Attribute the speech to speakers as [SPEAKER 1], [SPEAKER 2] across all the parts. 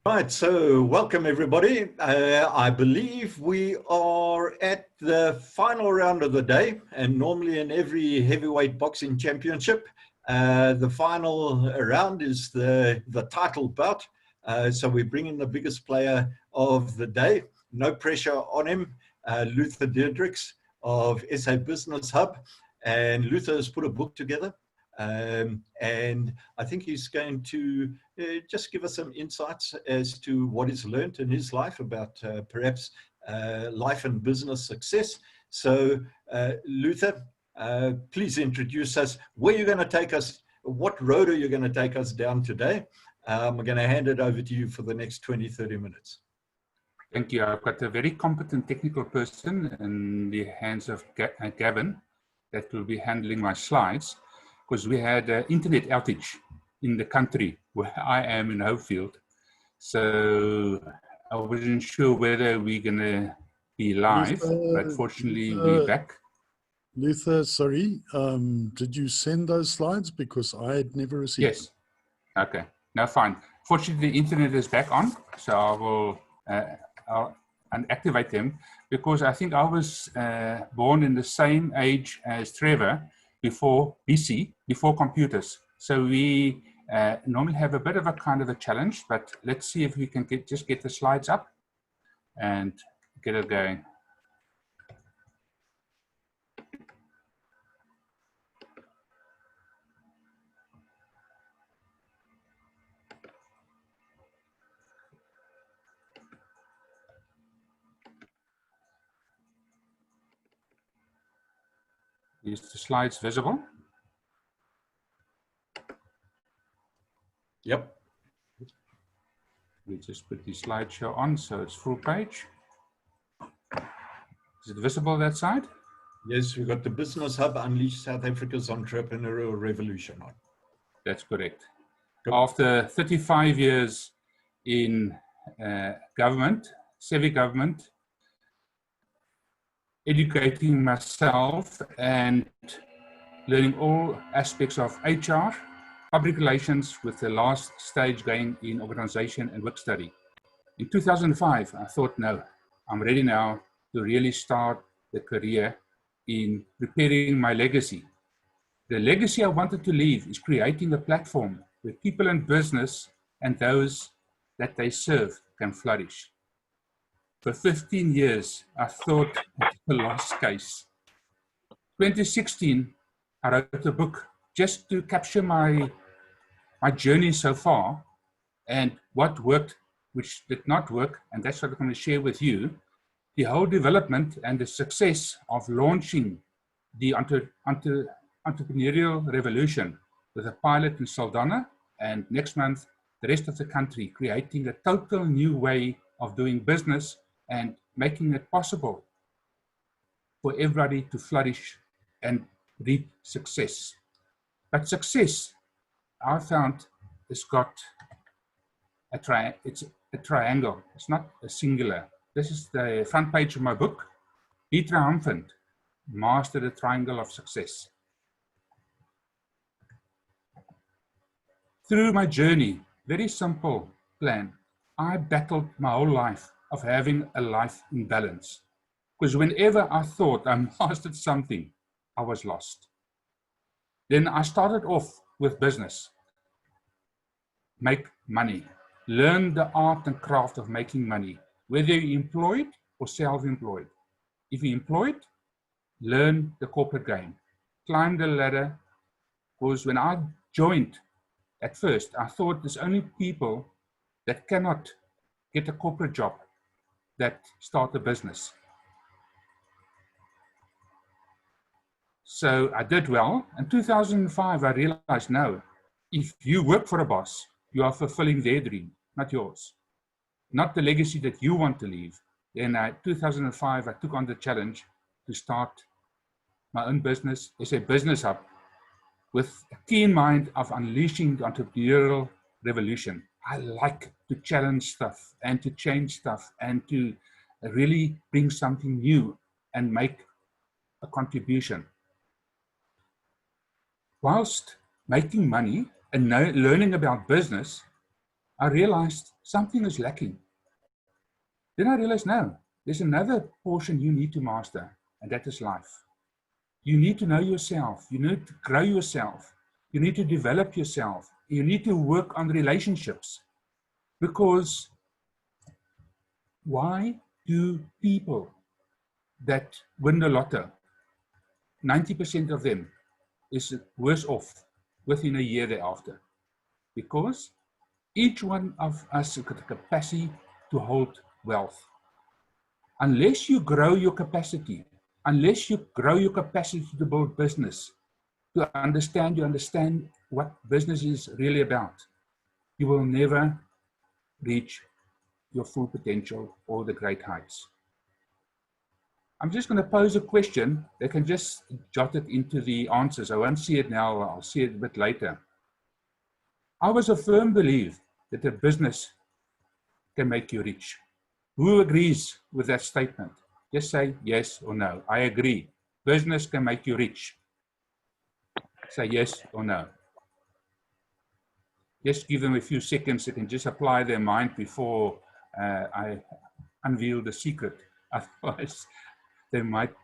[SPEAKER 1] Right, so welcome everybody. I believe we are at the final round of the day, and normally in every heavyweight boxing championship, the final round is the title bout. So we bring in the biggest player of the day. No pressure on him, Luther Diedericks of SA Business Hub, and Luther has put a book together. And I think he's going to just give us some insights as to what he's learned in his life about perhaps life and business success. So Luther, please introduce us. Where you're going to take us, what road are you going to take us down today? I'm going to hand it over to you for the next 20-30 minutes.
[SPEAKER 2] Thank you. I've got a very competent technical person in the hands of Gavin that will be handling my slides, because we had an internet outage in the country where I am in Hopefield. So I wasn't sure whether we're going to be live, but fortunately we're back.
[SPEAKER 3] Luther, sorry, did you send those slides? Because I had never received them.
[SPEAKER 2] Yes. Okay. No, fine. Fortunately, the internet is back on, so I will I'll unactivate them, because I think I was born in the same age as Trevor, before BC, before computers. So we normally have a bit of a kind of a challenge, but let's see if we can just get the slides up and get it going. Is the slides visible?
[SPEAKER 1] Yep.
[SPEAKER 2] We just put the slideshow on, so it's full page. Is it visible that side?
[SPEAKER 1] Yes, we've got the Business Hub Unleash South Africa's Entrepreneurial Revolution on.
[SPEAKER 2] That's correct.
[SPEAKER 1] Yep.
[SPEAKER 2] After 35 years in government, civic government, educating myself and learning all aspects of HR, public relations, with the last stage going in organization and work study. In 2005, I thought, no, I'm ready now to really start the career in preparing my legacy. The legacy I wanted to leave is creating a platform where people in business and those that they serve can flourish. For 15 years, I thought it was a lost case. 2016, I wrote a book just to capture my journey so far and what worked, which did not work, and that's what I'm going to share with you. The whole development and the success of launching the entrepreneurial revolution with a pilot in Saldanha, and next month, the rest of the country, creating a total new way of doing business and making it possible for everybody to flourish and reap success. But success, I found, has got it's a triangle. It's not a singular. This is the front page of my book, Be Triumphant, Master the Triangle of Success. Through my journey, very simple plan, I battled my whole life of having a life in balance. Because whenever I thought I mastered something, I was lost. Then I started off with business. Make money. Learn the art and craft of making money, whether you're employed or self-employed. If you're employed, learn the corporate game. Climb the ladder. Because when I joined, at first, I thought there's only people that cannot get a corporate job that start a business. So I did well. In 2005, I realized, no, if you work for a boss, you are fulfilling their dream, not yours, not the legacy that you want to leave. Then in 2005, I took on the challenge to start my own business as a business hub with a keen mind of unleashing the entrepreneurial revolution. I like to challenge stuff and to change stuff and to really bring something new and make a contribution. Whilst making money and learning about business, I realized something is lacking. Then I realized, no, there's another portion you need to master, and that is life. You need to know yourself. You need to grow yourself. You need to develop yourself. You need to work on relationships. Because why do people that win the lotto, 90% of them is worse off within a year thereafter? Because each one of us has got the capacity to hold wealth. Unless you grow your capacity, unless you grow your capacity to build business, to understand, you understand what business is really about, you will never reach your full potential or the great heights. I'm just going to pose a question. They can just jot it into the answers. I won't see it now. I'll see it a bit later. I was a firm believer that a business can make you rich. Who agrees with that statement? Just say yes or no. I agree. Business can make you rich. Say yes or no. Just give them a few seconds. They can just apply their mind before I unveil the secret. Otherwise, they might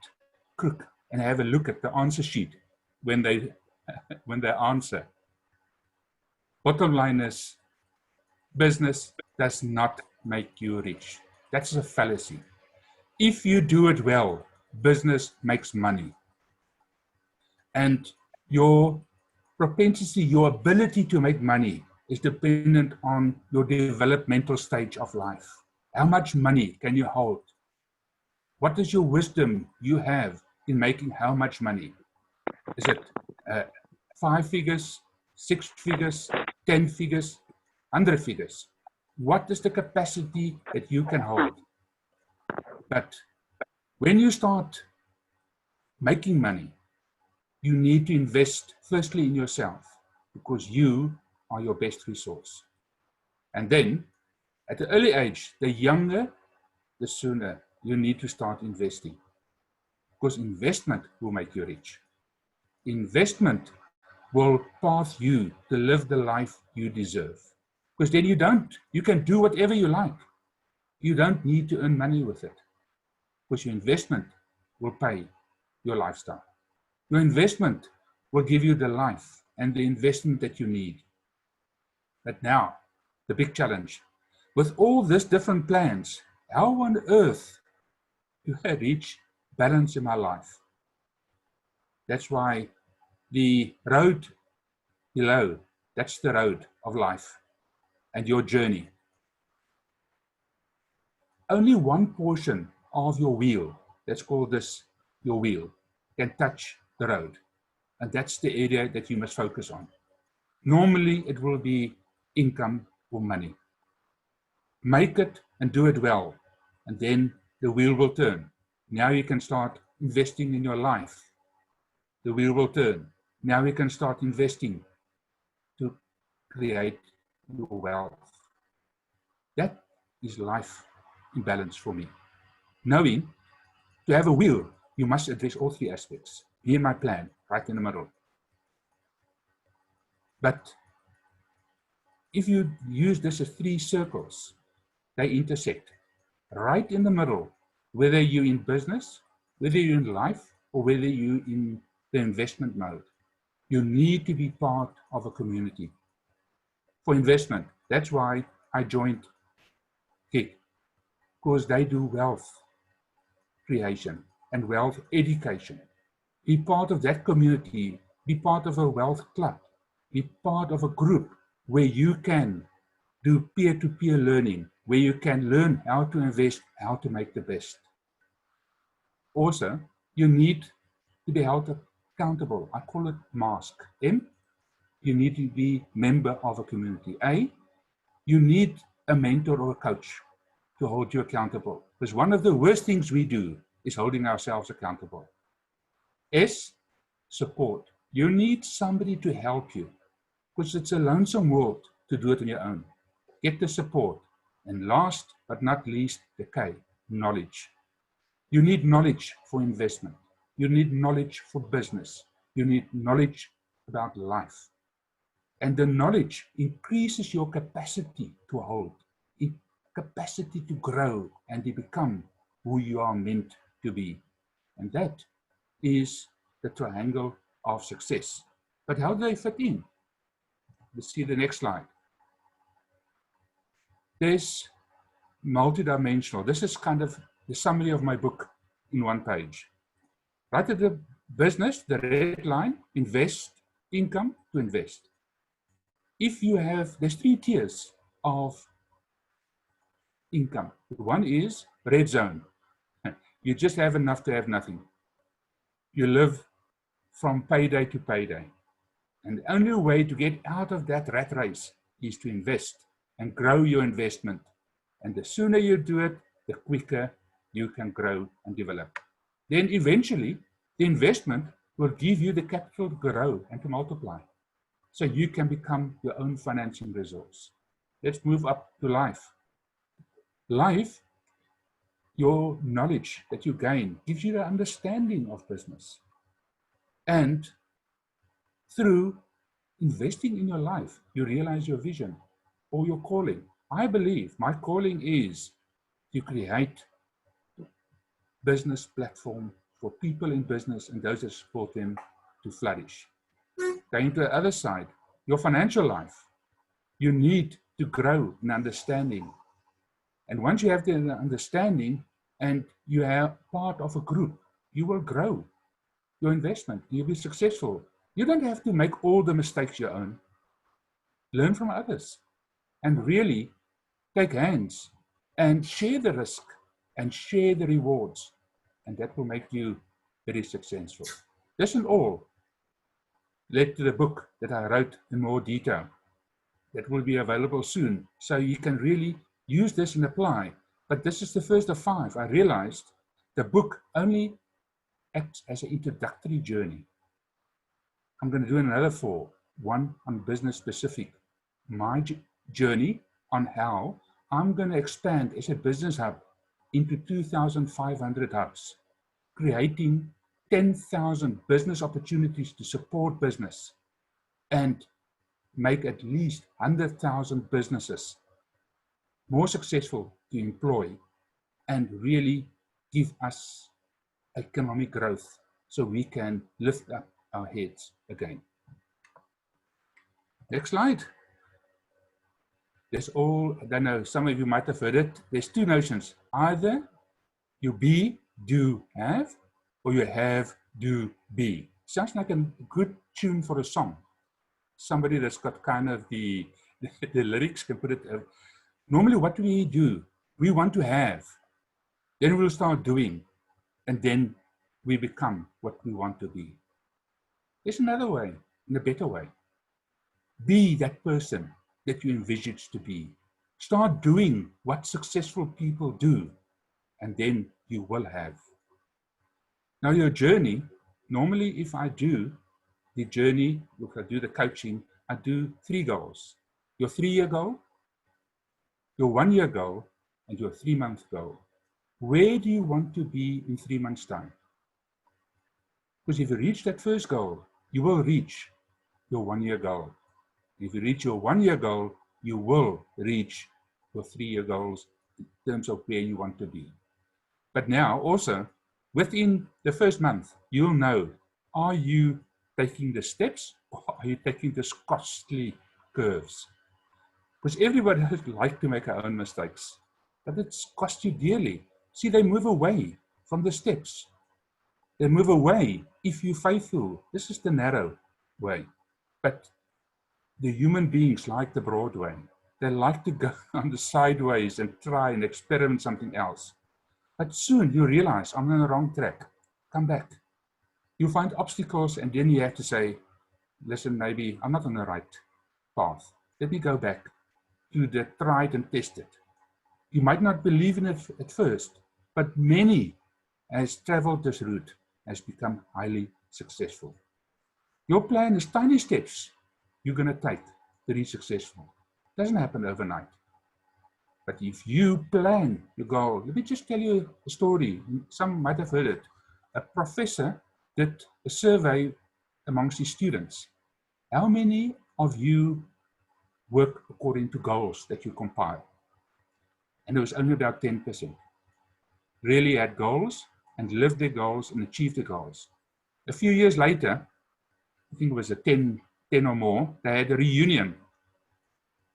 [SPEAKER 2] crook and have a look at the answer sheet when they answer. Bottom line is, business does not make you rich. That's a fallacy. If you do it well, business makes money. And your propensity, your ability to make money is dependent on your developmental stage of life. How much money can you hold? What is your wisdom you have in making how much money? Is it 5 figures, 6 figures, 10 figures, 100 figures? What is the capacity that you can hold? But when you start making money, you need to invest firstly in yourself, because you are your best resource. And then at an early age, the younger, the sooner you need to start investing, because investment will make you rich. Investment will path you to live the life you deserve, because then you can do whatever you like. You don't need to earn money with it, because your investment will pay your lifestyle. Your investment will give you the life and the investment that you need. But now, the big challenge. With all these different plans, how on earth do I reach balance in my life? That's why the road below, that's the road of life and your journey. Only one portion of your wheel, let's call this your wheel, can touch the road. And that's the area that you must focus on. Normally, it will be income or money. Make it and do it well, and then the wheel will turn. Now you can start investing in your life. The wheel will turn. Now you can start investing to create your wealth. That is life in balance for me. Knowing to have a wheel, you must address all three aspects. Be in my plan, right in the middle. But if you use this as 3 circles, they intersect right in the middle, whether you're in business, whether you're in life, or whether you're in the investment mode. You need to be part of a community. For investment, that's why I joined KIC, because they do wealth creation and wealth education. Be part of that community, be part of a wealth club, be part of a group where you can do peer-to-peer learning, where you can learn how to invest, how to make the best. Also, you need to be held accountable. I call it MASK. M, you need to be member of a community. A, you need a mentor or a coach to hold you accountable. Because one of the worst things we do is holding ourselves accountable. S, support. You need somebody to help you, because it's a lonesome world to do it on your own. Get the support. And last but not least, the K, knowledge. You need knowledge for investment. You need knowledge for business. You need knowledge about life. And the knowledge increases your capacity to hold, capacity to grow and to become who you are meant to be. And that is the triangle of success. But how do they fit in? Let's see the next slide. There's multidimensional. This is kind of the summary of my book in one page. Right at the business, the red line, invest, income to invest. If you have, there's 3 tiers of income. One is red zone. You just have enough to have nothing. You live from payday to payday. And the only way to get out of that rat race is to invest and grow your investment. And the sooner you do it, the quicker you can grow and develop. Then eventually, the investment will give you the capital to grow and to multiply. So you can become your own financing resource. Let's move up to life. Life, your knowledge that you gain gives you the understanding of business. And through investing in your life, you realize your vision or your calling. I believe my calling is to create a business platform for people in business and those that support them to flourish. Going to the other side, your financial life, you need to grow in understanding. And once you have the understanding and you are part of a group, you will grow your investment. You'll be successful. You don't have to make all the mistakes your own. Learn from others and really take hands and share the risk and share the rewards. And that will make you very successful. This and all led to the book that I wrote in more detail that will be available soon. So you can really use this and apply. But this is the first of 5. I realized the book only acts as an introductory journey. I'm going to do another 4, one on business specific. My journey on how I'm going to expand as a business hub into 2,500 hubs, creating 10,000 business opportunities to support business and make at least 100,000 businesses more successful to employ and really give us economic growth so we can lift up our heads again. Next slide. There's all, I don't know, some of you might have heard it. There's 2 notions. Either you be, do, have, or you have, do, be. Sounds like a good tune for a song. Somebody that's got kind of the lyrics can put it. Normally what we do, we want to have, then we'll start doing, and then we become what we want to be. There's another way, in a better way. Be that person that you envisage to be. Start doing what successful people do, and then you will have. Now your journey, normally if I do the journey, if I do the coaching, I do 3 goals. Your 3-year goal, your 1-year goal, and your 3-month goal. Where do you want to be in 3 months' time? Because if you reach that first goal, you will reach your 1-year goal. If you reach your 1-year goal, you will reach your 3-year goals in terms of where you want to be. But now also, within the first month, you'll know, are you taking the steps or are you taking these costly curves? Because everybody would like to make our own mistakes, but it's cost you dearly. See, they move away from the steps. They move away if you're faithful. This is the narrow way. But the human beings like the broad way. They like to go on the sideways and try and experiment something else. But soon you realize, I'm on the wrong track. Come back. You find obstacles and then you have to say, listen, maybe I'm not on the right path. Let me go back to the tried and tested. You might not believe in it at first, but many has traveled this route, has become highly successful. Your plan is tiny steps you're going to take to be successful. It doesn't happen overnight. But if you plan your goal, let me just tell you a story. Some might have heard it. A professor did a survey amongst his students. How many of you work according to goals that you compile? And it was only about 10% really had goals and lived their goals and achieved the goals. A few years later, I think it was 10 or more, they had a reunion.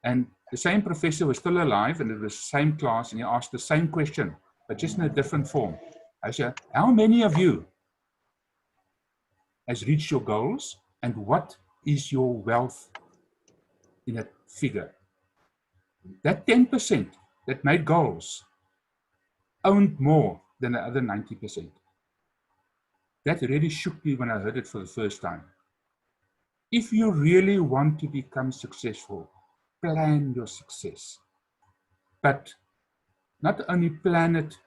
[SPEAKER 2] And the same professor was still alive, and it was the same class, and he asked the same question, but just in a different form. I said, how many of you has reached your goals, and what is your wealth in a figure? That 10% that made goals owned more than the other 90%. That really shook me when I heard it for the first time. If you really want to become successful, plan your success. But not only plan it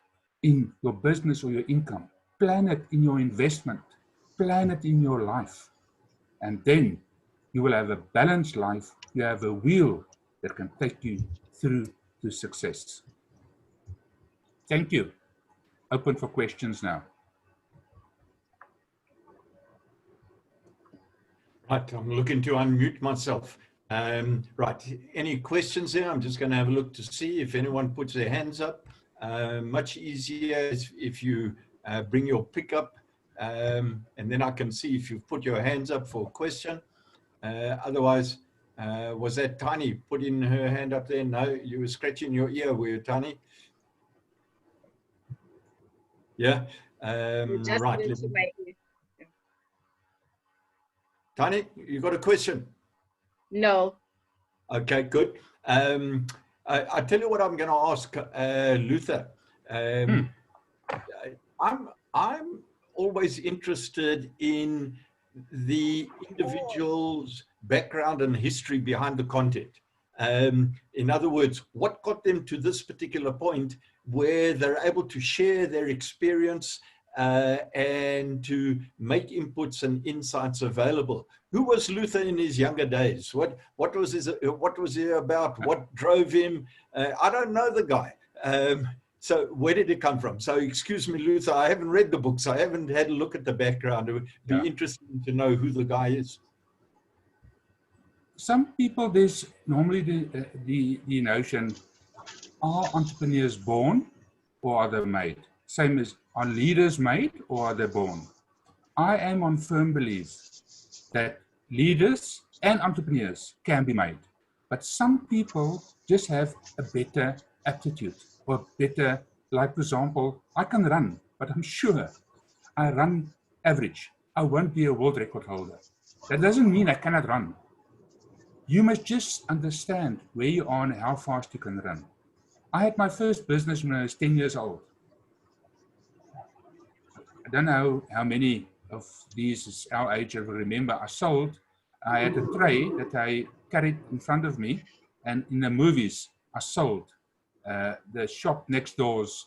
[SPEAKER 2] in your business or your income, plan it in your investment, plan it in your life. And then you will have a balanced life. You have a wheel that can take you through to success. Thank you. Open for questions now.
[SPEAKER 1] Right, I'm looking to unmute myself. Right, any questions there? I'm just going to have a look to see if anyone puts their hands up. Much easier if you bring your pickup, and then I can see if you've put your hands up for a question. Otherwise, was that Tiny putting her hand up there? No, you were scratching your ear, were you, Tiny? Yeah, right. Tiny, you got a question?
[SPEAKER 4] No.
[SPEAKER 1] Okay, good. I tell you what I'm going to ask Luther. I'm always interested in the individual's background and history behind the content. In other words, what got them to this particular point where they're able to share their experience and to make inputs and insights available. Who was Luther in his younger days? What was he about? What drove him? I don't know the guy. So where did it come from? So excuse me, Luther, I haven't read the books. I haven't had a look at the background. It would be interesting to know who the guy is.
[SPEAKER 2] Some people, there's normally the notion, are entrepreneurs born or are they made? Same as, are leaders made or are they born? I am on firm belief that leaders and entrepreneurs can be made, but some people just have a better aptitude or better, like for example, I can run, but I'm sure I run average. I won't be a world record holder. That doesn't mean I cannot run. You must just understand where you are and how fast you can run. I had my first business when I was 10 years old. I don't know how many of these our age will remember. I had a tray that I carried in front of me, and in the movies, I sold the shop next door's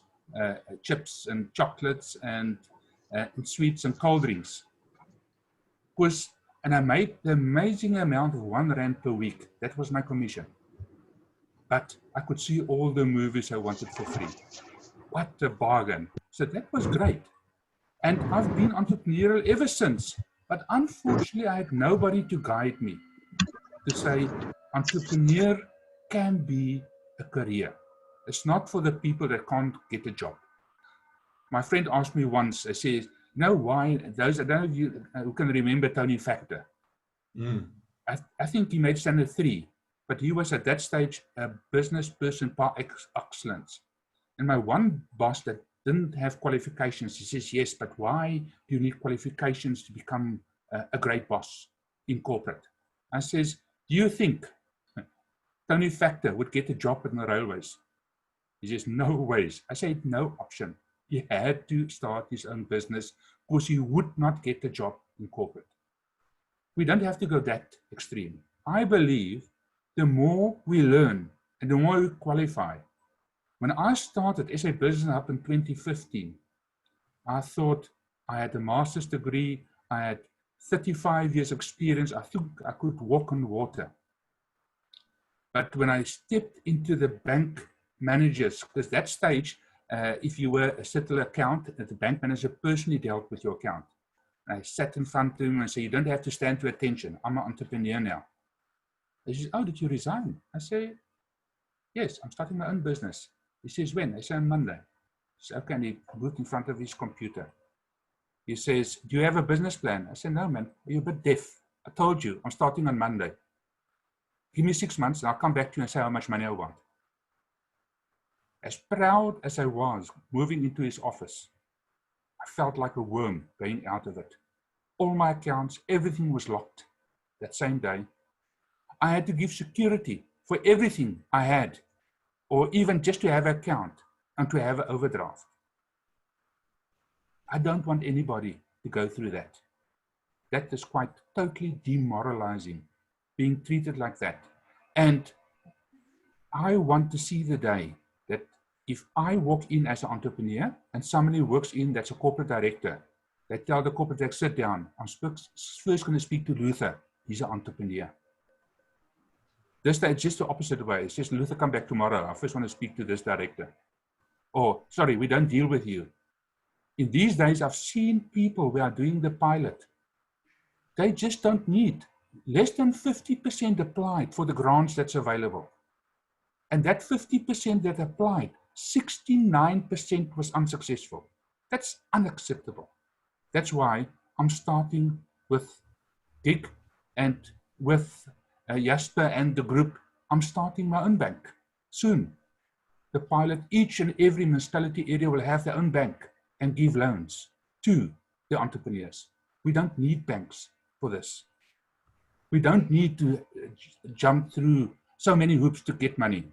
[SPEAKER 2] chips and chocolates and sweets and cold drinks. And I made the amazing amount of R1 per week. That was my commission. But I could see all the movies I wanted for free. What a bargain. So that was great. And I've been entrepreneurial ever since. But unfortunately, I had nobody to guide me to say, entrepreneur can be a career. It's not for the people that can't get a job. My friend asked me once, I said, you know why, those, I don't know if you who can remember Tony Factor. I think he made standard 3, but he was at that stage a business person par excellence. And my one boss that didn't have qualifications, he says, yes, but why do you need qualifications to become a great boss in corporate? I says, do you think Tony Factor would get a job in the railways? He says, no ways. I said, no option. He had to start his own business because he would not get a job in corporate. We don't have to go that extreme. I believe the more we learn and the more we qualify. When I started SA Business Hub in 2015, I thought I had a master's degree. I had 35 years experience. I think I could walk on water. But when I stepped into the bank managers, because that stage, if you were a settled account, the bank manager personally dealt with your account. I sat in front of him and said, you don't have to stand to attention. I'm an entrepreneur now. He says, oh, did you resign? I say, yes, I'm starting my own business. He says, when? I say, on Monday. He says, okay, and he moved in front of his computer. He says, do you have a business plan? I said, no, man, you're a bit deaf. I told you, I'm starting on Monday. Give me 6 months and I'll come back to you and say how much money I want. As proud as I was moving into his office, I felt like a worm going out of it. All my accounts, everything was locked that same day. I had to give security for everything I had, or even just to have an account and to have an overdraft. I don't want anybody to go through that. That is quite totally demoralizing, being treated like that. And I want to see the day that if I walk in as an entrepreneur and somebody works in that's a corporate director, they tell the corporate director, sit down, I'm first going to speak to Luther. He's an entrepreneur. This day, it's just the opposite way. It's just, Luther, come back tomorrow. I first want to speak to this director. Or, sorry, we don't deal with you. In these days, I've seen people who are doing the pilot. They just don't need. Less than 50% applied for the grants that's available. And that 50% that applied, 69% was unsuccessful. That's unacceptable. That's why I'm starting with Dick and with Jasper and the group. I'm starting my own bank soon. The pilot, each and every municipality area will have their own bank and give loans to the entrepreneurs. We don't need banks for this. We don't need to jump through so many hoops to get money.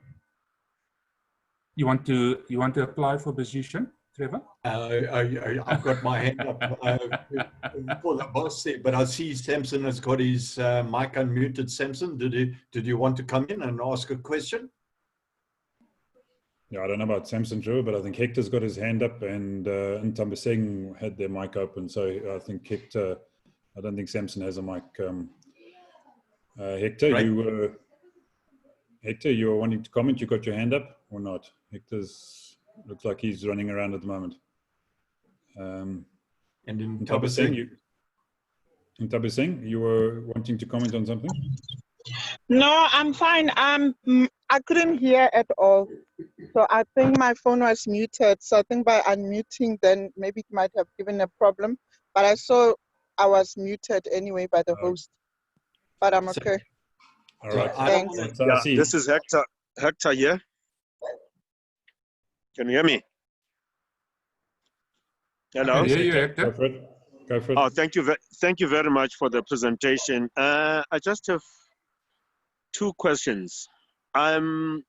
[SPEAKER 2] You want to apply for a position, Trevor?
[SPEAKER 1] I've got my hand up for the boss there, but I see Samson has got his mic unmuted. Samson, did you want to come in and ask a question?
[SPEAKER 4] Yeah, I don't know about Samson, Trevor, but I think Hector's got his hand up, and Ntambiseng had their mic open. So I think Hector, I don't think Samson has a mic. Hector, right. Hector, you were wanting to comment. You got your hand up or not? Hector's looks like he's running around at the moment.
[SPEAKER 1] And in Ntambiseng,
[SPEAKER 4] you were wanting to comment on something?
[SPEAKER 5] No, I'm fine. I couldn't hear at all. So I think my phone was muted. So I think by unmuting, then maybe it might have given a problem. But I saw I was muted anyway by the host. But I'm okay.
[SPEAKER 4] All right.
[SPEAKER 5] Thanks.
[SPEAKER 6] Yeah, this is Hector. Hector here. Can you hear me? Hello.
[SPEAKER 2] Yeah, you, Hector.
[SPEAKER 4] Go for it. Go for it.
[SPEAKER 6] Oh, thank you very much for the presentation. I just have two questions. I'm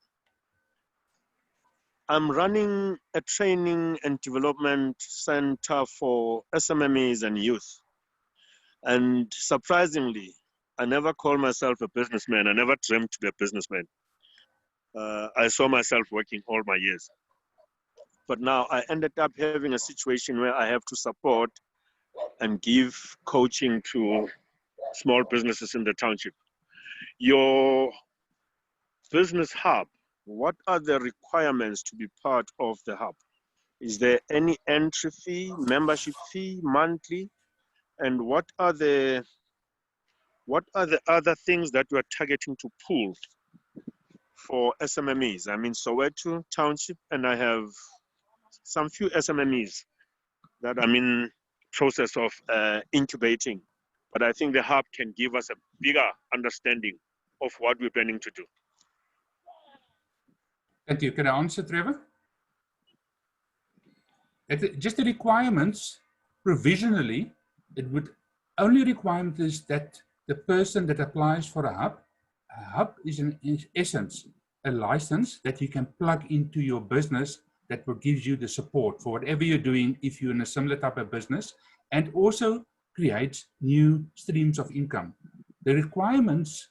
[SPEAKER 6] running a training and development center for SMMEs and youth. And surprisingly, I never call myself a businessman. I never dreamed to be a businessman. I saw myself working all my years. But now I ended up having a situation where I have to support and give coaching to small businesses in the township. Your business hub, what are the requirements to be part of the hub? Is there any entry fee, membership fee, monthly? And what are the other things that you are targeting to pull for SMMEs? I'm in Soweto Township, and I have some few SMMEs that I'm in process of incubating. But I think the hub can give us a bigger understanding of what we're planning to do.
[SPEAKER 2] Thank you. Can I answer, Trevor? Just the requirements, provisionally, it would only requirement is that the person that applies for a hub is in essence a license that you can plug into your business that will give you the support for whatever you're doing if you're in a similar type of business, and also creates new streams of income. The requirements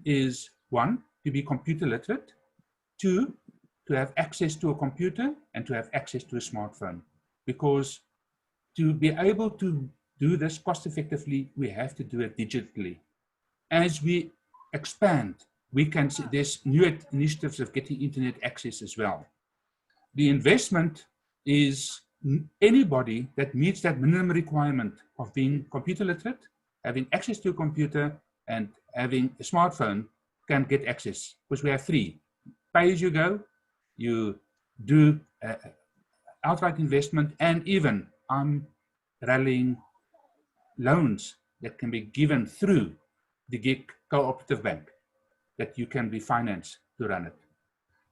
[SPEAKER 2] is 1, to be computer literate, 2, to have access to a computer, and to have access to a smartphone. Because to be able to do this cost effectively, we have to do it digitally. As we expand, we can see there's new initiatives of getting internet access as well. The investment is anybody that meets that minimum requirement of being computer literate, having access to a computer, and having a smartphone, can get access, because we have three. Pay as you go, you do outright investment, and even I'm rallying loans that can be given through the gig cooperative bank, that you can be financed to run it.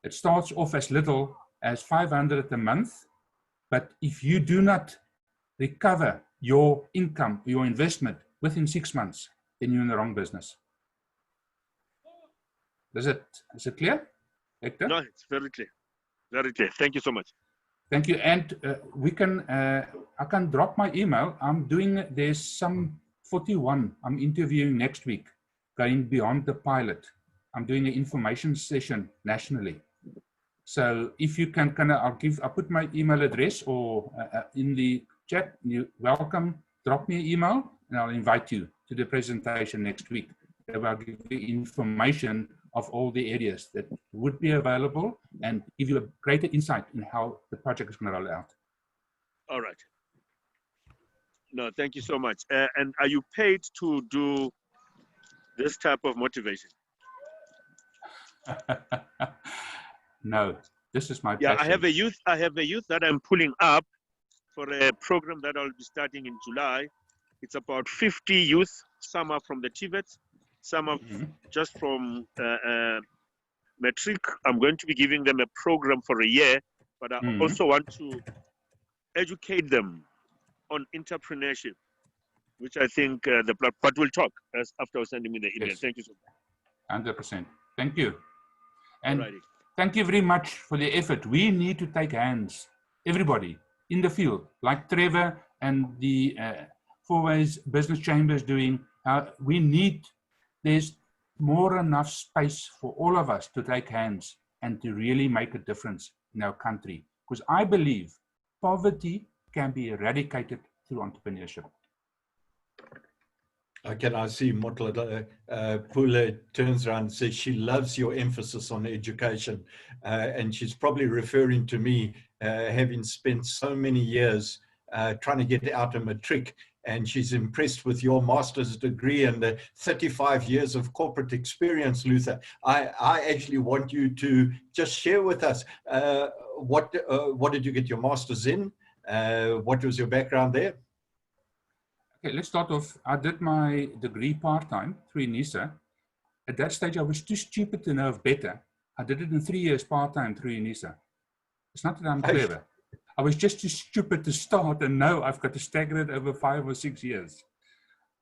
[SPEAKER 2] It starts off as little as 500 a month, but if you do not recover your income, your investment within 6 months, then you're in the wrong business. Is it clear, Hector?
[SPEAKER 6] No, it's very clear. Very clear. Thank you so much.
[SPEAKER 2] Thank you. And we can, I can drop my email. I'm doing, there's some 41 I'm interviewing next week, going beyond the pilot. I'm doing an information session nationally. So if you can, I'll put my email address or in the chat. You're welcome. Drop me an email and I'll invite you to the presentation next week. I'll give you information of all the areas that would be available and give you a greater insight in how the project is going to roll out.
[SPEAKER 6] All right. No, thank you so much. And are you paid to do this type of motivation?
[SPEAKER 2] No, this is my passion.
[SPEAKER 6] I have a youth that I'm pulling up for a program that I'll be starting in July. It's about 50 youth. Some are from the Tibet, some are just from Matric. I'm going to be giving them a program for a year, but I also want to educate them on entrepreneurship, which I think but we'll talk after sending me the email. Yes. Thank you so much.
[SPEAKER 2] 100%. Thank you. And
[SPEAKER 6] Alrighty.
[SPEAKER 2] Thank you very much for the effort. We need to take hands, everybody in the field, like Trevor and the Fourways Business Chambers doing. There's more enough space for all of us to take hands and to really make a difference in our country. Because I believe poverty can be eradicated through entrepreneurship.
[SPEAKER 1] Can I see Motla Pula turns around and says she loves your emphasis on education. And she's probably referring to me, having spent so many years trying to get out a matric. And she's impressed with your master's degree and the 35 years of corporate experience, Luther. I actually want you to just share with us, what did you get your master's in? What was your background there?
[SPEAKER 2] Okay, let's start off. I did my degree part-time through UNISA. At that stage, I was too stupid to know better. I did it in 3 years part-time through UNISA. It's not that I'm clever. I was just too stupid to start and know I've got to stagger it over 5 or 6 years.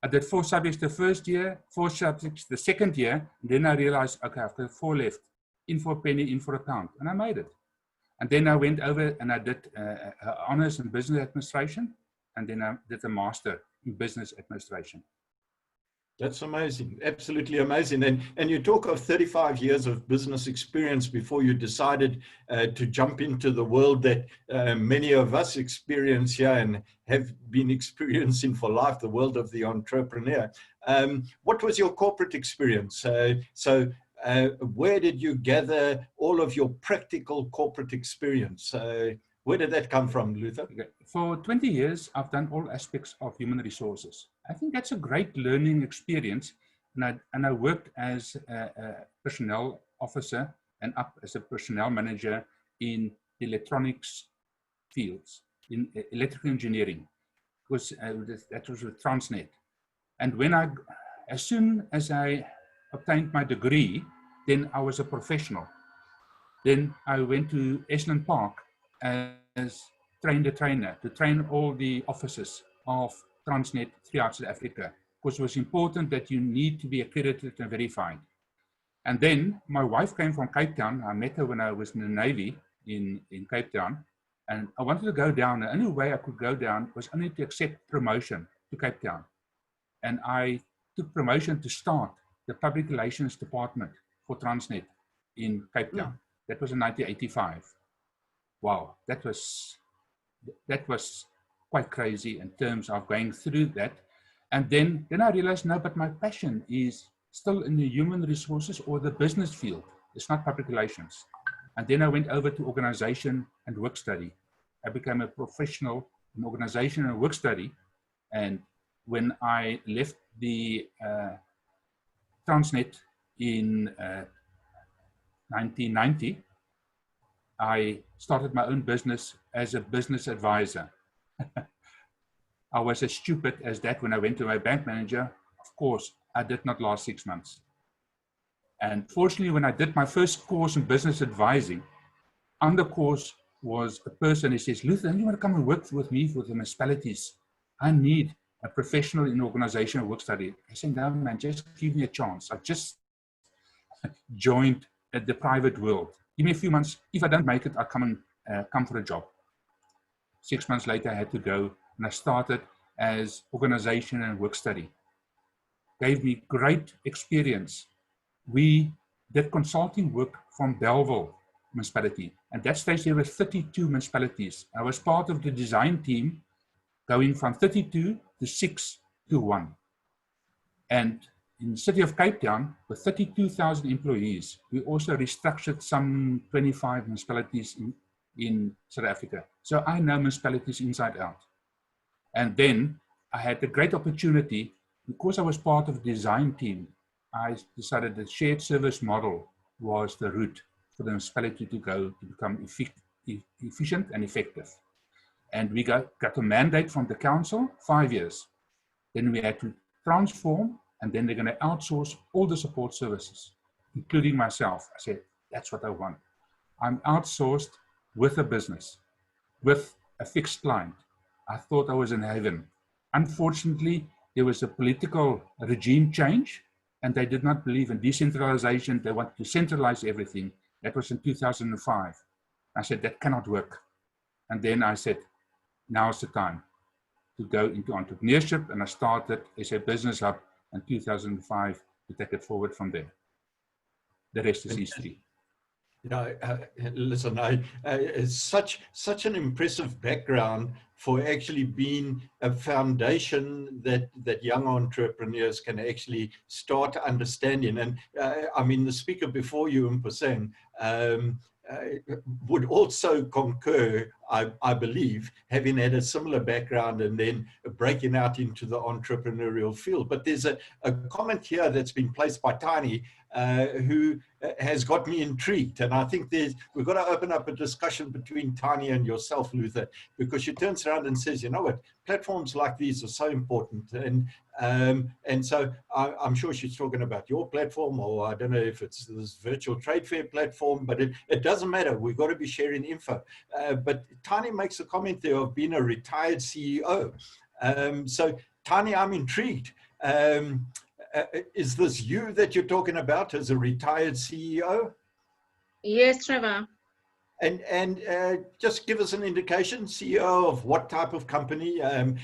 [SPEAKER 2] I did 4 subjects the first year, 4 subjects the second year, and then I realized, okay, I've got 4 left. In for a penny, in for a pound. And I made it. And then I went over and I did honors in business administration, and then I did a master in business administration.
[SPEAKER 1] That's amazing, absolutely amazing. And you talk of 35 years of business experience before you decided to jump into the world that many of us experience here and have been experiencing for life, the world of the entrepreneur. What was your corporate experience? Where did you gather all of your practical corporate experience? Where did that come from, Luther?
[SPEAKER 2] Okay. For 20 years, I've done all aspects of human resources. I think that's a great learning experience. And I worked as a personnel officer and up as a personnel manager in the electronics fields, in electrical engineering, because that was with Transnet. And as soon as I obtained my degree, then I was a professional. Then I went to Esland Park as trainer to train all the officers of Transnet throughout South Africa, because it was important that you need to be accredited and verified. And then my wife came from Cape Town. I met her when I was in the Navy in Cape Town, and I wanted to go down. The only way I could go down was only to accept promotion to Cape Town. And I took promotion to start the public relations department for Transnet in Cape Town. That was in 1985. Wow, that was quite crazy in terms of going through that. And then I realized, no, but my passion is still in the human resources or the business field. It's not public relations. And then I went over to organization and work study. I became a professional in organization and work study. And when I left the Transnet in 1990, I started my own business as a business advisor. I was as stupid as that when I went to my bank manager. Of course, I did not last 6 months. And fortunately, when I did my first course in business advising, on the course was a person who says, Luther, you want to come and work with me for the municipalities? I need a professional in organizational work study. I said, no, man, just give me a chance. I've just joined the private world. Give me a few months. If I don't make it, I'll come for a job. 6 months later, I had to go, and I started as organization and work study. Gave me great experience. We did consulting work from Belleville municipality. At that stage, there were 32 municipalities. I was part of the design team going from 32 to 6 to 1. And in the city of Cape Town, with 32,000 employees, we also restructured some 25 municipalities in South Africa. So I know municipalities inside out. And then I had the great opportunity, because I was part of the design team, I decided the shared service model was the route for the municipality to go to become efficient and effective. And we got a mandate from the council, 5 years. Then we had to transform, and then they're going to outsource all the support services, including myself. I said, that's what I want. I'm outsourced with a business, with a fixed client. I thought I was in heaven. Unfortunately, there was a political regime change, and they did not believe in decentralization. They wanted to centralize everything. That was in 2005. I said, that cannot work. And then I said, now's the time to go into entrepreneurship. And I started as a business hub in 2005 to take it forward from there. The rest is history.
[SPEAKER 1] You know, listen, it's such an impressive background for actually being a foundation that young entrepreneurs can actually start understanding. And I mean, the speaker before you, Mpuseng, would also concur, I believe, having had a similar background and then breaking out into the entrepreneurial field. But there's a comment here that's been placed by Tiny, who has got me intrigued. And I think we've got to open up a discussion between Tiny and yourself, Luther, because she turns around and says, you know what, platforms like these are so important. And so I'm sure she's talking about your platform, or I don't know if it's this virtual trade fair platform, but it doesn't matter. We've got to be sharing info. But Tiny makes a comment there of being a retired CEO. So Tiny, I'm intrigued. Is this you that you're talking about as a retired CEO?
[SPEAKER 7] Yes, Trevor.
[SPEAKER 1] And just give us an indication, CEO of what type of company, and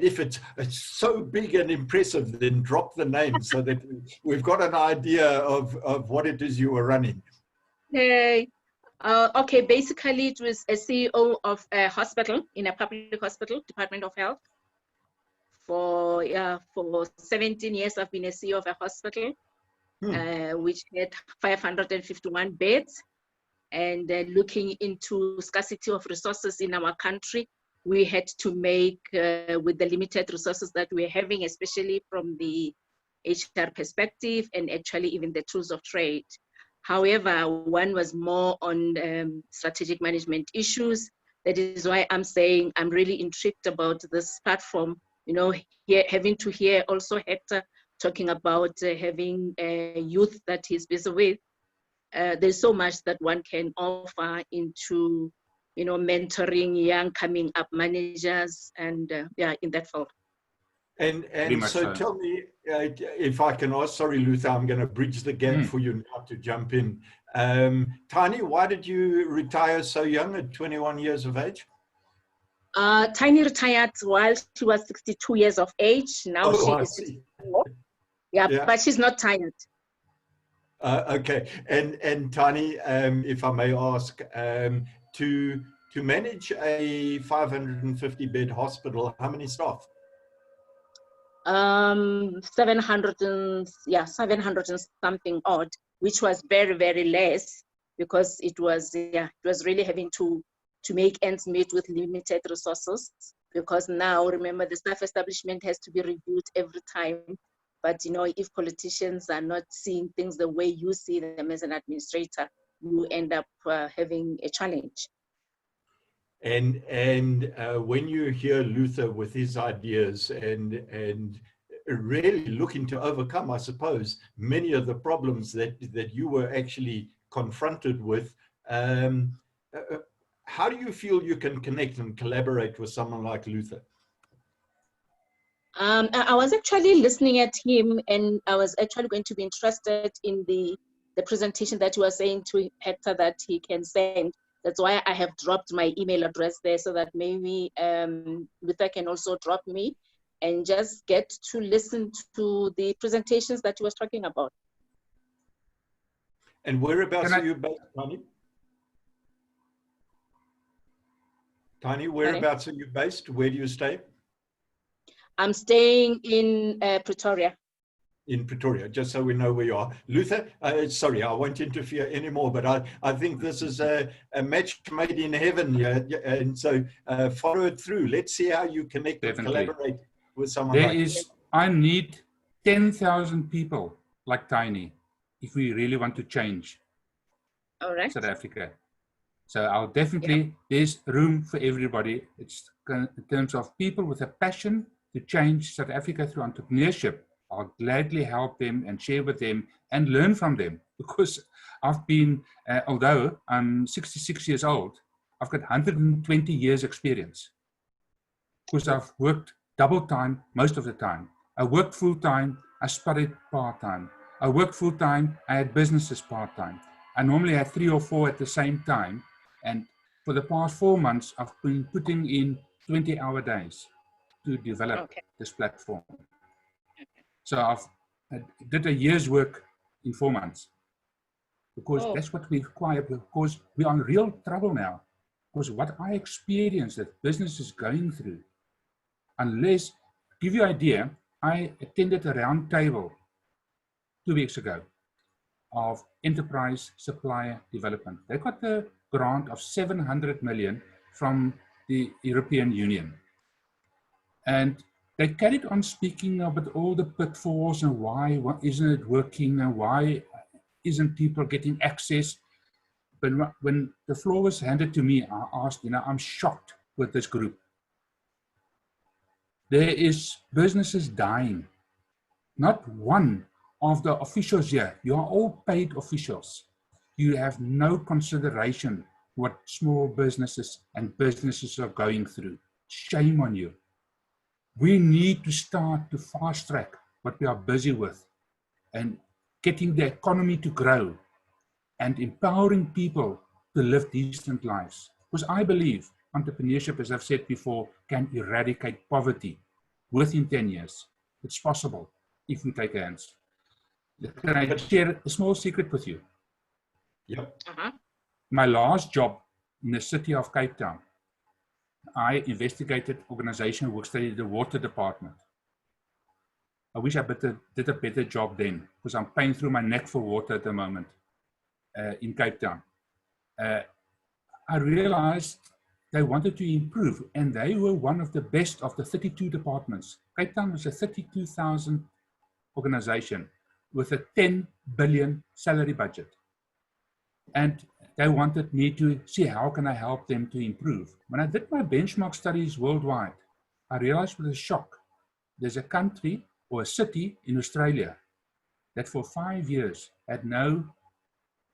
[SPEAKER 1] if it's so big and impressive, then drop the name so that we've got an idea of what it is you were running.
[SPEAKER 7] Okay. Okay, basically it was a CEO of a hospital, in a public hospital, Department of Health. For 17 years, I've been a CEO of a hospital, which had 551 beds. And looking into scarcity of resources in our country, we had to make, with the limited resources that we're having, especially from the HR perspective and actually even the tools of trade. However, one was more on strategic management issues. That is why I'm saying I'm really intrigued about this platform. You know, having to hear also Hector talking about having a youth that he's busy with. There's so much that one can offer into, you know, mentoring young coming up managers and yeah, in that field.
[SPEAKER 1] And so tell me, if I can ask, sorry, Luther, I'm going to bridge the gap for you now to jump in. Tiny, why did you retire so young at 21 years of age?
[SPEAKER 7] Tiny retired while she was 62 years of age. Now she is 64. Yeah, but she's not tired.
[SPEAKER 1] Okay, and Tiny, if I may ask, to manage a 550-bed hospital, how many staff?
[SPEAKER 7] 700 and something odd, which was very, very less because it was really having to make ends meet with limited resources. Because now, remember, the staff establishment has to be reviewed every time But if politicians are not seeing things the way you see them as an administrator, you end up having a challenge.
[SPEAKER 1] And when you hear Luther with his ideas and really looking to overcome, I suppose, many of the problems that you were actually confronted with, how do you feel you can connect and collaborate with someone like Luther?
[SPEAKER 7] I was actually listening at him, and I was actually going to be interested in the presentation that you were saying to Hector that he can send. That's why I have dropped my email address there, so that maybe Luther can also drop me and just get to listen to the presentations that he was talking about.
[SPEAKER 1] And whereabouts are you based, Tiny? Tiny, whereabouts are you based? Where do you stay?
[SPEAKER 7] I'm staying in Pretoria.
[SPEAKER 1] In Pretoria, just so we know where you are. Luther, sorry, I won't interfere anymore, but I think this is a match made in heaven, and so follow it through. Let's see how you connect and collaborate with someone like this.
[SPEAKER 2] I need 10,000 people like Tiny if we really want to change South Africa. So I'll definitely, there's room for everybody. It's in terms of people with a passion to change South Africa through entrepreneurship. I'll gladly help them and share with them and learn from them, because I've been, although I'm 66 years old, I've got 120 years experience, because I've worked double time most of the time. I worked full time, I studied part time. I worked full time, I had businesses part time. I normally had 3 or 4 at the same time. And for the past 4 months, I've been putting in 20-hour days to develop this platform. So I did a year's work in 4 months, because that's what we require, because we are in real trouble now. Because what I experienced that business is going through, unless, to give you an idea, I attended a round table 2 weeks ago of enterprise supplier development. They got a grant of 700 million from the European Union. And they carried on speaking about all the pitfalls and why isn't it working and why isn't people getting access. But when the floor was handed to me, I asked, I'm shocked with this group. There is businesses dying. Not one of the officials here, you are all paid officials. You have no consideration what small businesses and businesses are going through. Shame on you. We need to start to fast track what we are busy with and getting the economy to grow and empowering people to live decent lives. Because I believe entrepreneurship, as I've said before, can eradicate poverty within 10 years. It's possible if we take hands. Can I share a small secret with you?
[SPEAKER 1] Yep.
[SPEAKER 2] My last job in the city of Cape Town, I investigated organization who studied the water department. I wish I did a better job then, because I'm paying through my neck for water at the moment in Cape Town. I realized they wanted to improve, and they were one of the best of the 32 departments. Cape Town was a 32,000 organization with a 10 billion salary budget. And they wanted me to see how can I help them to improve. When I did my benchmark studies worldwide, I realized with a shock, there's a country or a city in Australia that for 5 years had no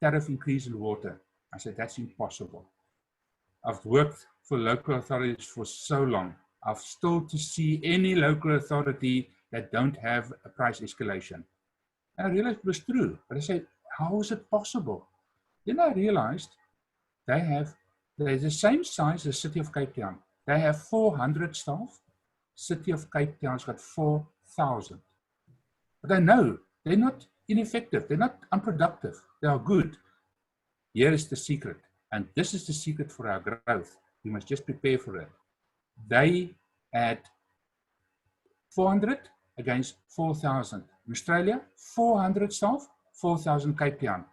[SPEAKER 2] tariff increase in water. I said, that's impossible. I've worked for local authorities for so long. I've still to see any local authority that don't have a price escalation. And I realized it was true, but I said, how is it possible? Then I realized they're the same size as the city of Cape Town. They have 400 staff. City of Cape Town's got 4,000. But I know they're not ineffective. They're not unproductive. They are good. Here is the secret. And this is the secret for our growth. We must just prepare for it. They had 400 against 4,000. In Australia, 400 staff, 4,000 Cape Town.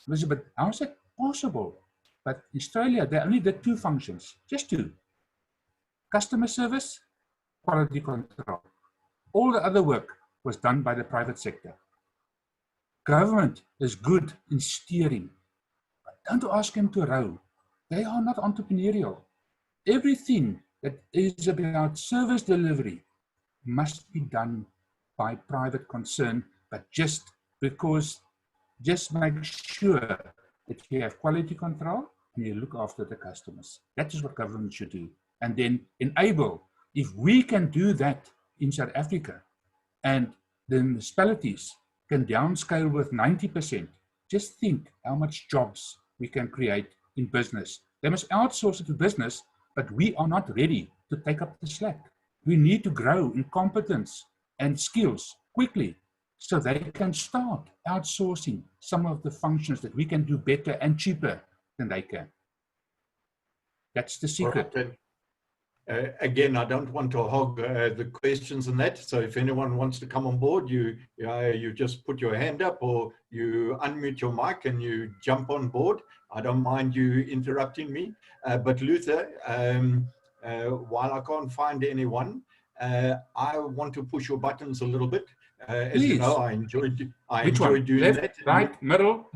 [SPEAKER 2] But how is it possible? But in Australia, they only did 2 functions, just 2. Customer service, quality control. All the other work was done by the private sector. Government is good in steering, but don't ask them to row. They are not entrepreneurial. Everything that is about service delivery must be done by private concern, but just make sure that you have quality control and you look after the customers. That is what government should do. And then enable, if we can do that in South Africa and the municipalities can downscale with 90%, just think how much jobs we can create in business. They must outsource it to business, but we are not ready to take up the slack. We need to grow in competence and skills quickly so they can start outsourcing some of the functions that we can do better and cheaper than they can. That's the secret.
[SPEAKER 1] Right. Again, I don't want to hog the questions and that. So if anyone wants to come on board, you just put your hand up or you unmute your mic and you jump on board. I don't mind you interrupting me. But Luther, while I can't find anyone, I want to push your buttons a little bit. As you know, I enjoy doing
[SPEAKER 2] Left,
[SPEAKER 1] that.
[SPEAKER 2] right, middle.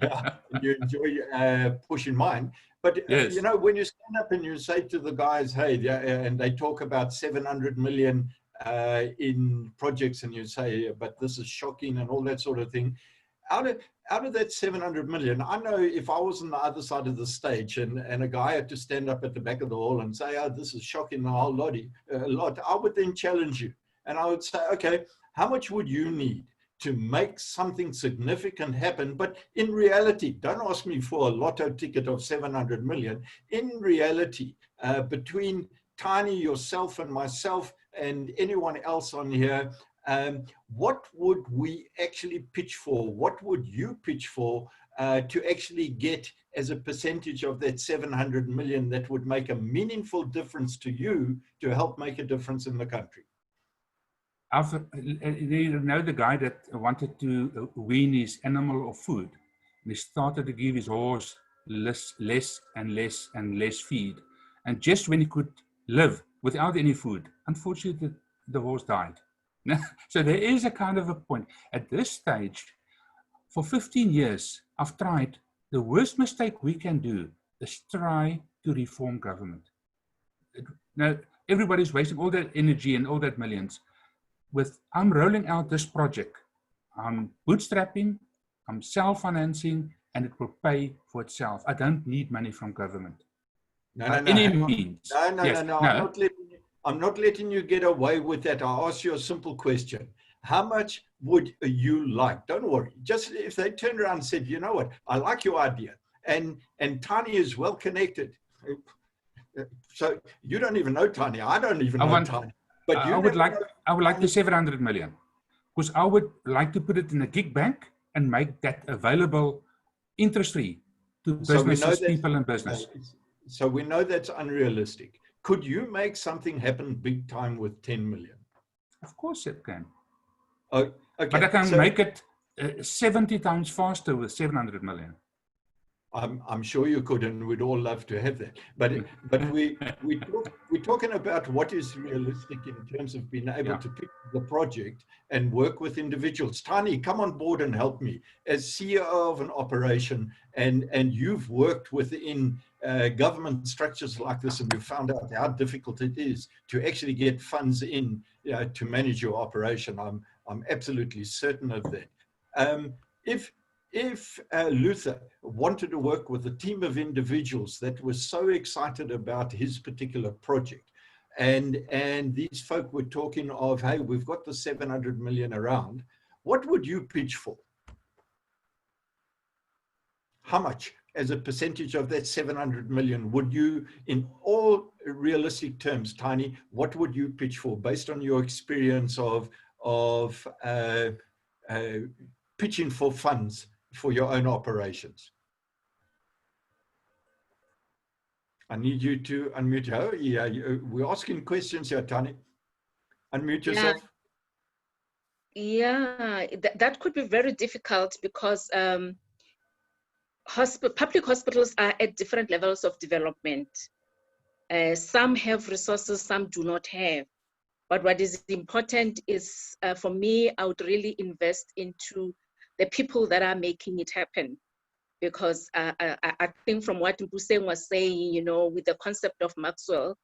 [SPEAKER 1] Yeah, you enjoy pushing mine. But,
[SPEAKER 2] yes.
[SPEAKER 1] You know, when you stand up and you say to the guys, hey, and they talk about 700 million in projects and you say, but this is shocking and all that sort of thing. Out of that 700 million, I know if I was on the other side of the stage and a guy had to stand up at the back of the hall and say, oh, this is shocking a whole lot, I would then challenge you. And I would say, okay, how much would you need to make something significant happen? But in reality, don't ask me for a lotto ticket of 700 million. In reality, between Tiny, yourself and myself and anyone else on here, what would we actually pitch for? What would you pitch for to actually get as a percentage of that 700 million that would make a meaningful difference to you to help make a difference in the country?
[SPEAKER 2] You know the guy that wanted to wean his animal of food. And he started to give his horse less and less feed. And just when he could live without any food, unfortunately, the horse died. So there is a kind of a point. At this stage, for 15 years, I've tried. The worst mistake we can do is try to reform government. Now, everybody's wasting all that energy and all that millions. I'm rolling out this project. I'm bootstrapping, I'm self-financing, and it will pay for itself. I don't need money from government.
[SPEAKER 1] No. I'm not letting you get away with that. I'll ask you a simple question. How much would you like? Don't worry. Just if they turned around and said, you know what, I like your idea. And Tiny is well connected. So you don't even know Tiny. I don't even know Tiny. But I would
[SPEAKER 2] like the 700 million, because I would like to put it in a gig bank and make that available interest-free to businesses, people and business.
[SPEAKER 1] So we know that's unrealistic. Could you make something happen big time with 10 million?
[SPEAKER 2] Of course it can.
[SPEAKER 1] Oh, okay.
[SPEAKER 2] But I can make it 70 times faster with 700 million.
[SPEAKER 1] I'm sure you could, and we'd all love to have that. But we're talking about what is realistic in terms of being able to pick the project and work with individuals. Tiny, come on board and help me. As CEO of an operation, and you've worked within government structures like this, and you've found out how difficult it is to actually get funds in to manage your operation. I'm absolutely certain of that. If Luther wanted to work with a team of individuals that was so excited about his particular project, and these folk were talking of, hey, we've got the 700 million around, what would you pitch for? How much as a percentage of that 700 million would you, in all realistic terms, Tiny, what would you pitch for based on your experience of pitching for funds for your own operations? I need you to unmute. Oh, yeah, we're asking questions here, Tani. Unmute yourself.
[SPEAKER 7] Yeah, that could be very difficult because public hospitals are at different levels of development. Some have resources, some do not have. But what is important is, for me, I would really invest into the people that are making it happen. Because I think from what Mpuseng was saying, you know, with the concept of Maxwell,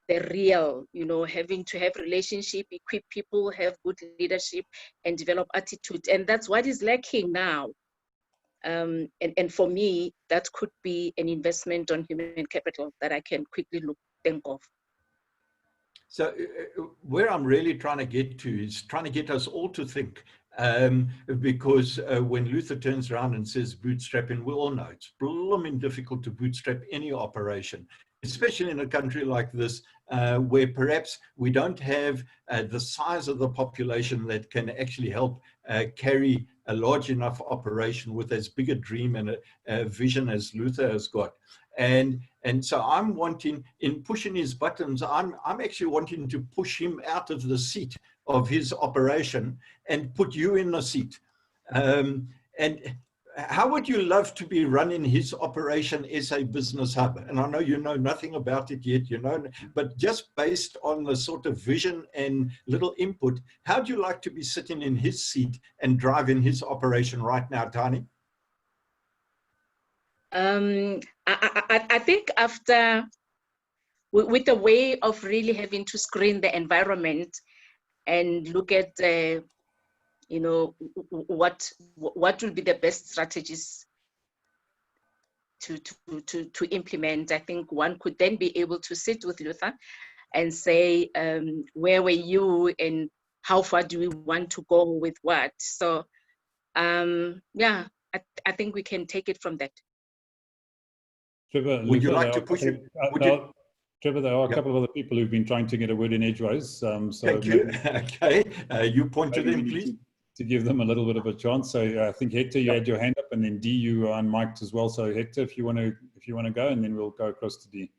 [SPEAKER 7] the real, you know, having to have relationship, equip people, have good leadership, and develop attitude. And that's what is lacking now. And for me, that could be an investment on human capital that I can quickly think of.
[SPEAKER 1] So where I'm really trying to get to is trying to get us all to think, because when Luther turns around and says bootstrapping, we all know it's blooming difficult to bootstrap any operation, especially in a country like this, where perhaps we don't have the size of the population that can actually help carry a large enough operation with as big a dream and a vision as Luther has got. And so I'm wanting, in pushing his buttons, I'm actually wanting to push him out of the seat of his operation and put you in the seat. And how would you love to be running his Operation SA Business Hub? And I know you know nothing about it yet, you know, but just based on the sort of vision and little input, how do you like to be sitting in his seat and driving his operation right now, Tani?
[SPEAKER 7] I think after, with the way of really having to screen the environment and look at, you know, what will be the best strategies to implement, I think one could then be able to sit with Luther and say, where were you and how far do we want to go with what? So, yeah, I think we can take it from that.
[SPEAKER 4] Trevor,
[SPEAKER 1] Would you
[SPEAKER 4] Luther,
[SPEAKER 1] like to push it?
[SPEAKER 4] Trevor, there are a couple of other people who've been trying to get a word in edgewise. So
[SPEAKER 1] thank you. Okay, you point to them, please.
[SPEAKER 4] To give them a little bit of a chance. So I think Hector, you had your hand up, and then D, you are unmiked as well. So Hector, if you want to go, and then we'll go across to D.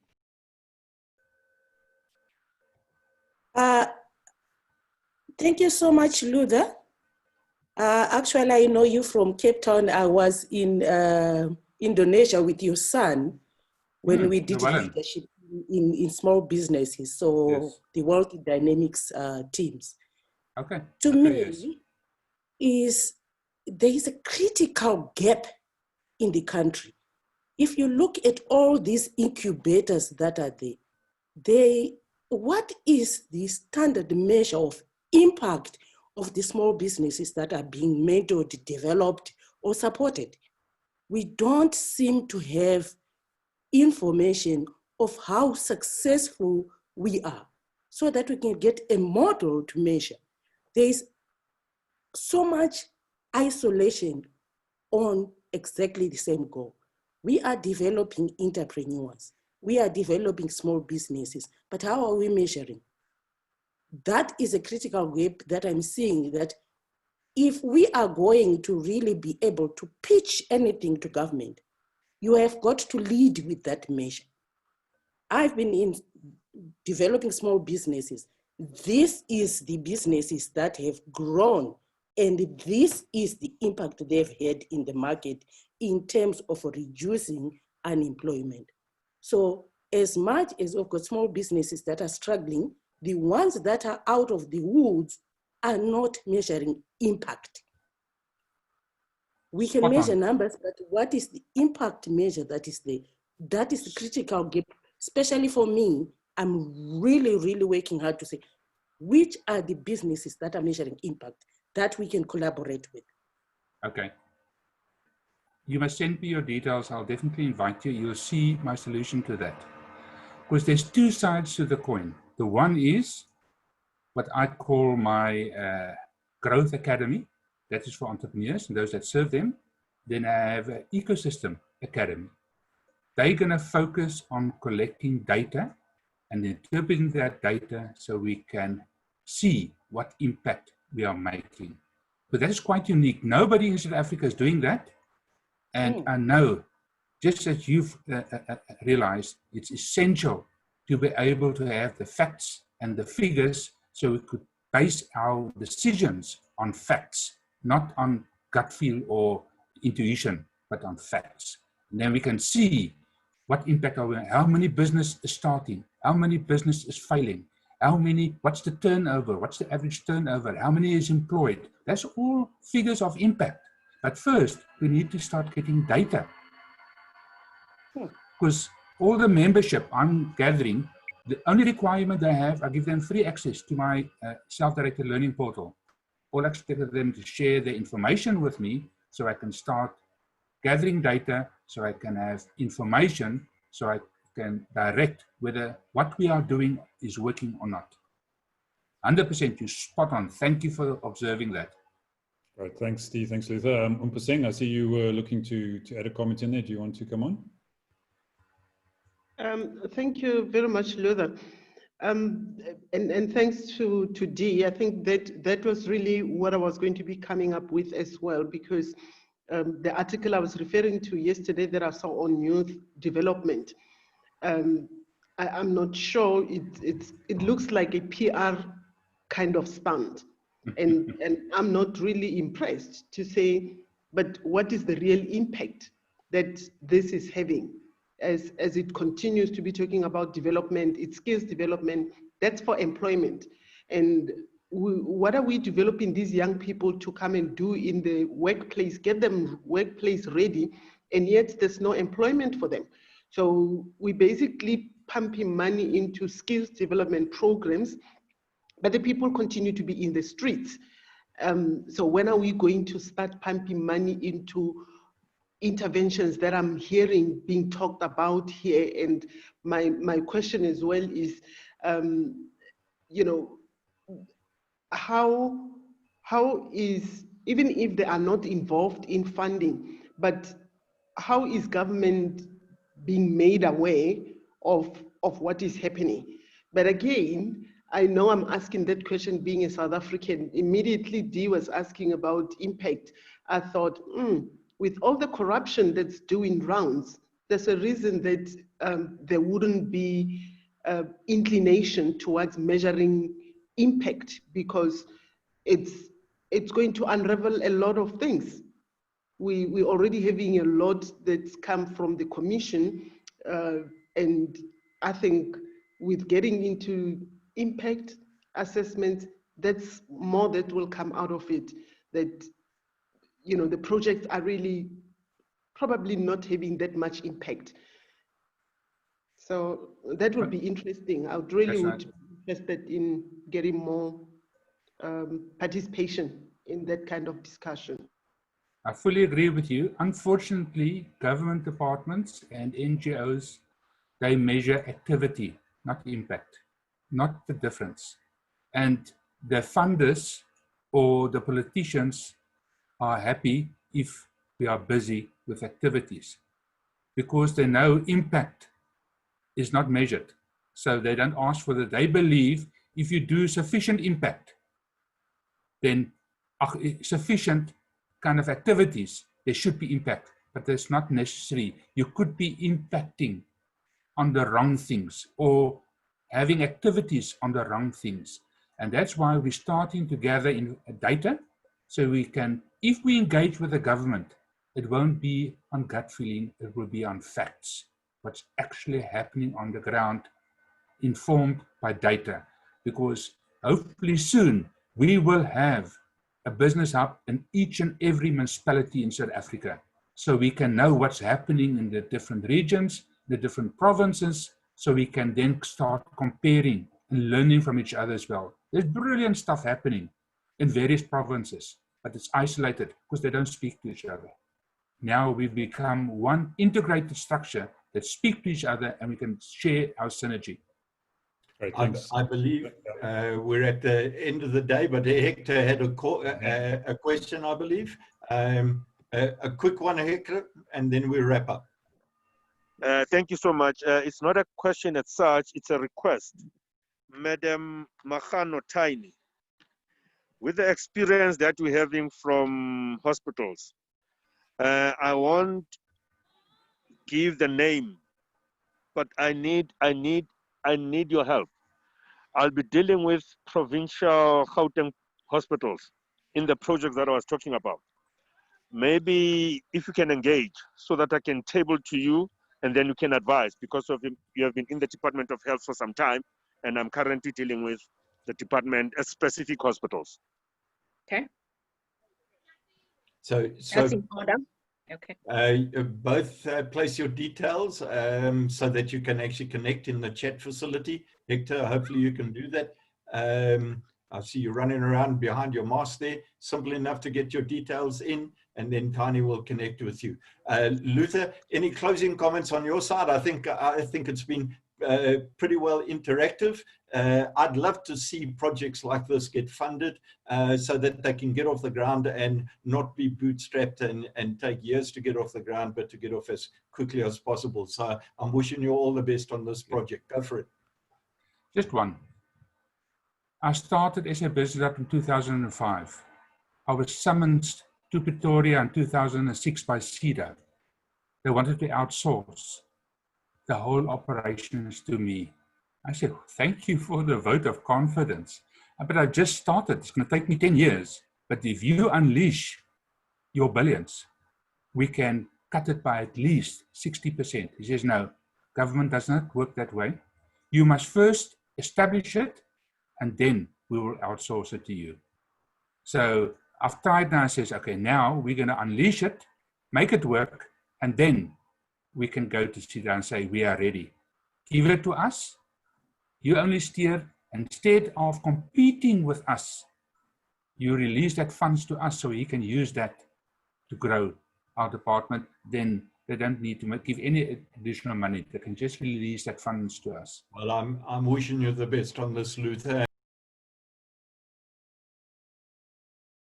[SPEAKER 8] Thank you so much, Luther. Actually, I know you from Cape Town. I was in Indonesia with your son when we did leadership in small businesses. So yes. The World Dynamics teams.
[SPEAKER 2] Okay.
[SPEAKER 8] To me, there is a critical gap in the country. If you look at all these incubators that are there, what is the standard measure of impact of the small businesses that are being mentored, developed, or supported? We don't seem to have information of how successful we are so that we can get a model to measure. There is so much isolation on exactly the same goal. We are developing entrepreneurs. We are developing small businesses, but how are we measuring? That is a critical gap that I'm seeing, that if we are going to really be able to pitch anything to government, you have got to lead with that measure. I've been in developing small businesses. This is the businesses that have grown, and this is the impact they've had in the market in terms of reducing unemployment. So as much as we've got small businesses that are struggling, the ones that are out of the woods are not measuring impact. We can measure numbers, but what is the impact measure that is there? That is the critical gap, especially for me. I'm really, really working hard to say, which are the businesses that are measuring impact that we can collaborate with?
[SPEAKER 2] Okay. You must send me your details. I'll definitely invite you. You'll see my solution to that. Because there's two sides to the coin. The one is what I call my growth academy. That is for entrepreneurs and those that serve them. Then I have an ecosystem academy. They're going to focus on collecting data and interpreting that data so we can see what impact we are making. But that is quite unique. Nobody in South Africa is doing that. And I know, just as you've realized, it's essential to be able to have the facts and the figures so we could base our decisions on facts, not on gut feel or intuition, but on facts. And then we can see what impact are we, how many business is starting, how many business is failing, How many, what's the turnover? What's the average turnover? How many is employed? That's all figures of impact. But first, we need to start getting data. Because all the membership I'm gathering, the only requirement I have, I give them free access to my self-directed learning portal. All I expect them to share their information with me so I can start gathering data, so I can have information, so I can direct whether what we are doing is working or not. 100%, you're spot on. Thank you for observing that.
[SPEAKER 4] Right, thanks, Steve. Thanks, Luther. Umpaseng, I see you were looking to add a comment in there. Do you want to come on?
[SPEAKER 9] Thank you very much, Luther. And thanks to Dee. I think that was really what I was going to be coming up with as well, because the article I was referring to yesterday that I saw on youth development, I'm not sure, it looks like a PR kind of stunt. And I'm not really impressed to say, but what is the real impact that this is having as it continues to be talking about development, its skills development, that's for employment. And what are we developing these young people to come and do in the workplace, get them workplace ready, and yet there's no employment for them. So we basically pumping money into skills development programs, but the people continue to be in the streets. So when are we going to start pumping money into interventions that I'm hearing being talked about here? And my question as well is, you know, how is, even if they are not involved in funding, but how is government being made aware of what is happening? But again, I know I'm asking that question being a South African. Immediately Dee was asking about impact. I thought, with all the corruption that's doing rounds, there's a reason that there wouldn't be inclination towards measuring impact, because it's going to unravel a lot of things. We're already having a lot that's come from the commission, and I think with getting into impact assessment, that's more that will come out of it, that, you know, the projects are really probably not having that much impact. So that would be interesting. I would really would be interested in getting more participation in that kind of discussion.
[SPEAKER 2] I fully agree with you. Unfortunately, government departments and NGOs, they measure activity, not impact, not the difference. And the funders or the politicians are happy if we are busy with activities, because they know impact is not measured. So they don't ask for that. They believe if you do sufficient impact, then sufficient kind of activities, there should be impact, but that's not necessary. You could be impacting on the wrong things or having activities on the wrong things. And that's why we're starting to gather in data, so we can, if we engage with the government, it won't be on gut feeling, it will be on facts, what's actually happening on the ground, informed by data. Because hopefully soon we will have a business hub in each and every municipality in South Africa, so we can know what's happening in the different regions, the different provinces, so we can then start comparing and learning from each other as well. There's brilliant stuff happening in various provinces, but it's isolated because they don't speak to each other. Now we've become one integrated structure that speak to each other, and we can share our synergy.
[SPEAKER 4] Great,
[SPEAKER 1] I believe we're at the end of the day, but Hector had a question, I believe. A quick one, Hector, and then we wrap up.
[SPEAKER 6] Thank you so much. It's not a question as such, it's a request. Madam Mahano Tiny, with the experience that we're having from hospitals, I won't give the name, but I need your help. I'll be dealing with provincial Gauteng hospitals in the project that I was talking about. Maybe if you can engage so that I can table to you and then you can advise, because of you have been in the Department of Health for some time and I'm currently dealing with the department at specific hospitals.
[SPEAKER 7] Okay,
[SPEAKER 1] So
[SPEAKER 7] that's in order. Okay.
[SPEAKER 1] both place your details so that you can actually connect in the chat facility. Hector, hopefully you can do that. I see you running around behind your mask there. Simple enough to get your details in, and then Tiny will connect with you. Luther, any closing comments on your side? I think it's been pretty well interactive. I'd love to see projects like this get funded so that they can get off the ground and not be bootstrapped and take years to get off the ground, but to get off as quickly as possible. So I'm wishing you all the best on this project. Go for it.
[SPEAKER 2] Just one. I started as a business in 2005. I was summoned to Pretoria in 2006 by CEDA. They wanted to outsource the whole operations to me. I said, thank you for the vote of confidence, but I just started. It's going to take me 10 years. But if you unleash your billions, we can cut it by at least 60%. He says, no, government does not work that way. You must first establish it, and then we will outsource it to you. So I've tried now, says, okay, now we're going to unleash it, make it work, and then we can go to CEDA and say, we are ready. Give it to us. You only steer, instead of competing with us, you release that funds to us so he can use that to grow our department. Then they don't need to give any additional money. They can just release that funds to us.
[SPEAKER 1] Well, I'm wishing you the best on this, Luther.